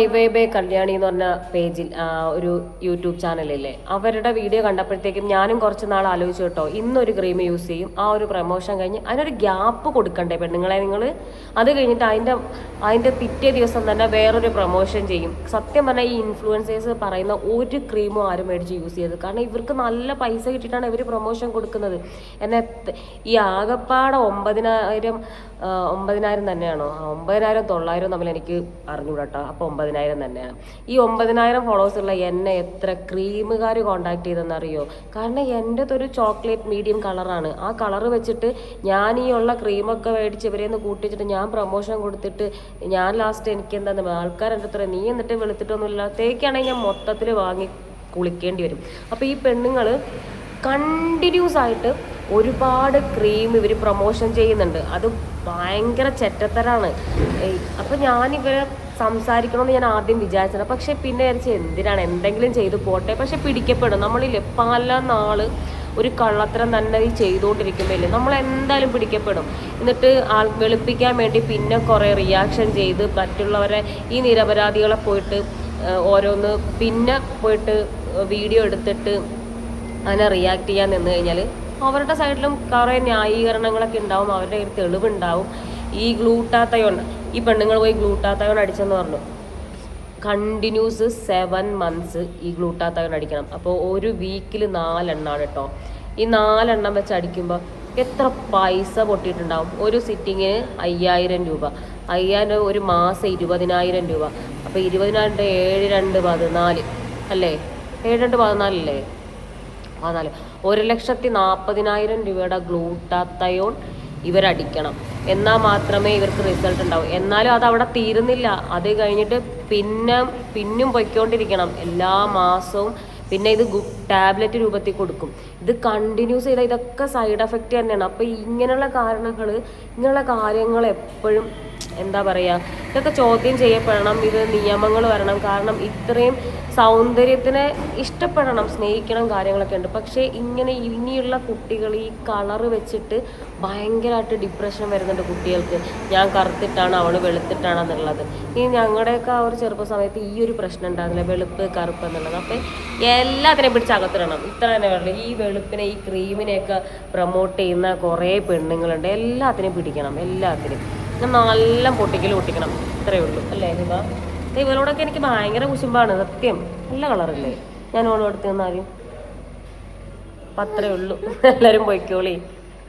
Highway Kalyani എന്ന് പറഞ്ഞ പേജിൽ ഒരു യൂട്യൂബ് ചാനലില്ലേ, അവരുടെ വീഡിയോ കണ്ടപ്പോഴത്തേക്കും ഞാനും കുറച്ച് നാൾ ആലോചിച്ചു കേട്ടോ, ഇന്നൊരു ക്രീം യൂസ് ചെയ്യും, ആ ഒരു പ്രൊമോഷൻ കഴിഞ്ഞ് അതിനൊരു ഗ്യാപ്പ് കൊടുക്കണ്ടേ പെണ്ണുങ്ങളെ നിങ്ങൾ? അത് കഴിഞ്ഞിട്ട് അതിൻ്റെ പിറ്റേ ദിവസം തന്നെ വേറൊരു പ്രൊമോഷൻ ചെയ്യും. സത്യം പറഞ്ഞാൽ ഈ ഇൻഫ്ലുവൻസേഴ്സ് പറയുന്ന ഒരു ക്രീമും ആരും മേടിച്ച് യൂസ് ചെയ്തത്, കാരണം ഇവർക്ക് നല്ല പൈസ കിട്ടിയിട്ടാണ് ഇവർ പ്രൊമോഷൻ കൊടുക്കുന്നത്. എന്നാൽ ഈ ആകപ്പാടെ 9,000 തന്നെയാണോ, 9,900 തമ്മിൽ എനിക്ക് അറിഞ്ഞുകൂടാട്ടോ. അപ്പോൾ 9,000 തന്നെയാണ്. ഈ 9,000 ഫോളോവേഴ്സുള്ള എന്നെ എത്ര ക്രീമുകാർ കോണ്ടാക്ട് ചെയ്തെന്നറിയോ? കാരണം എൻ്റെ ഒരു ചോക്ലേറ്റ് മീഡിയം കളറാണ്. ആ കളറ് വെച്ചിട്ട് ഞാൻ ഈ ഉള്ള ക്രീമൊക്കെ മേടിച്ച് ഇവരെന്ന് കൂട്ടിച്ചിട്ട് ഞാൻ പ്രൊമോഷൻ കൊടുത്തിട്ട് ഞാൻ ലാസ്റ്റ് എനിക്ക് എന്താ ആൾക്കാരെൻ്റെ അത്ര നീ എന്നിട്ട് വെളുത്തിട്ടൊന്നുമില്ല, തേക്കാണെങ്കിൽ ഞാൻ മൊത്തത്തിൽ വാങ്ങി കുളിക്കേണ്ടി വരും. അപ്പോൾ ഈ പെണ്ണുങ്ങൾ കണ്ടിന്യൂസ് ആയിട്ട് ഒരുപാട് ക്രീം ഇവർ പ്രൊമോഷൻ ചെയ്യുന്നുണ്ട്. അത് ഭയങ്കര ചെറ്റത്തരാണ്. അപ്പം ഞാനിവരെ സംസാരിക്കണമെന്ന് ഞാൻ ആദ്യം വിചാരിച്ചത്, പക്ഷെ പിന്നെ വിചാരിച്ച് എന്തിനാണ്, എന്തെങ്കിലും ചെയ്ത് പോട്ടെ. പക്ഷെ പിടിക്കപ്പെടും. നമ്മളില്ലേ പല നാൾ ഒരു കള്ളത്തരം തന്നെ ഈ ചെയ്തുകൊണ്ടിരിക്കുമ്പോൾ നമ്മളെന്തായാലും പിടിക്കപ്പെടും. എന്നിട്ട് വെളുപ്പിക്കാൻ വേണ്ടി പിന്നെ കുറേ റിയാക്ഷൻ ചെയ്ത് മറ്റുള്ളവരെ ഈ നിരപരാധികളെ പോയിട്ട് ഓരോന്ന് പിന്നെ പോയിട്ട് വീഡിയോ എടുത്തിട്ട് അതിനെ റിയാക്ട് ചെയ്യാൻ നിന്ന് കഴിഞ്ഞാൽ അവരുടെ സൈഡിലും കുറേ ന്യായീകരണങ്ങളൊക്കെ ഉണ്ടാവും, അവരുടെ ഒരു തെളിവുണ്ടാവും. ഈ ഗ്ലൂട്ടാത്തയോൺ, ഈ പെണ്ണുങ്ങൾ പോയി ഗ്ലൂട്ടാത്തയോൺ അടിച്ചെന്ന് പറഞ്ഞു. കണ്ടിന്യൂസ് 7 months ഈ ഗ്ലൂട്ടാത്തയോൺ അടിക്കണം. അപ്പോൾ ഒരു വീക്കിൽ 4 എണ്ണമാണ് കേട്ടോ. ഈ 4 എണ്ണം വെച്ച് അടിക്കുമ്പോൾ എത്ര പൈസ പൊട്ടിയിട്ടുണ്ടാവും? ഒരു സിറ്റിങ്ങിന് 5,000 രൂപ, 5,000 രൂപ, ഒരു മാസം 20,000 രൂപ. അപ്പോൾ 20,000 7 2 14 അല്ലേ? 7 2 14 അല്ലേ? 1,40,000 രൂപയുടെ ഗ്ലൂട്ടാത്തയോൺ ഇവരടിക്കണം. എന്നാൽ മാത്രമേ ഇവർക്ക് റിസൾട്ട് ഉണ്ടാവൂ. എന്നാലും അത് അവിടെ തീരുന്നില്ല. അത് കഴിഞ്ഞിട്ട് പിന്നും പൊയ്ക്കൊണ്ടിരിക്കണം എല്ലാ മാസവും. പിന്നെ ഇത് ടാബ്ലറ്റ് രൂപത്തിൽ കൊടുക്കും. ഇത് കണ്ടിന്യൂസ് ചെയ്താൽ ഇതൊക്കെ സൈഡ് എഫക്റ്റ് തന്നെയാണ്. അപ്പോൾ ഇങ്ങനെയുള്ള കാര്യങ്ങൾ എപ്പോഴും എന്താ പറയുക, ഇതൊക്കെ ചോദ്യം ചെയ്യപ്പെടണം. ഇത് നിയമങ്ങൾ വരണം. കാരണം ഇത്രയും സൗന്ദര്യത്തിനെ ഇഷ്ടപ്പെടണം, സ്നേഹിക്കണം, കാര്യങ്ങളൊക്കെ ഉണ്ട്. പക്ഷേ ഇനിയുള്ള കുട്ടികൾ ഈ കളറ് വെച്ചിട്ട് ഭയങ്കരമായിട്ട് ഡിപ്രഷൻ വരുന്നുണ്ട് കുട്ടികൾക്ക്. ഞാൻ കറുത്തിട്ടാണ്, അവൾ വെളുത്തിട്ടാണെന്നുള്ളത്. ഈ ഞങ്ങളുടെയൊക്കെ ആ ഒരു ചെറുപ്പ സമയത്ത് ഈ ഒരു പ്രശ്നം ഉണ്ടാകുന്നില്ല, വെളുപ്പ് കറുപ്പ് എന്നുള്ളത്. അപ്പം എല്ലാത്തിനെയും പിടിച്ച് അകത്തിടണം. ഇത്ര തന്നെ വേണ്ട. ഈ വെളുപ്പിനെ ഈ ക്രീമിനെയൊക്കെ പ്രൊമോട്ട് ചെയ്യുന്ന കുറേ പെണ്ണുങ്ങളുണ്ട്. എല്ലാത്തിനെയും പിടിക്കണം, എല്ലാത്തിനും നല്ല പൊട്ടിക്കണം. ഇത്രയേ ഉള്ളൂ അല്ലേ ഹിബ? ഇവരോടൊക്കെ എനിക്ക് ഭയങ്കര കുശുമ്പാണ് സത്യം. നല്ല കളറല്ലേ? ഞാൻ ഓളോട് എടുത്ത് തന്നാലും അപ്പം അത്രയേ ഉള്ളൂ. എല്ലാവരും പോയിക്കോളി.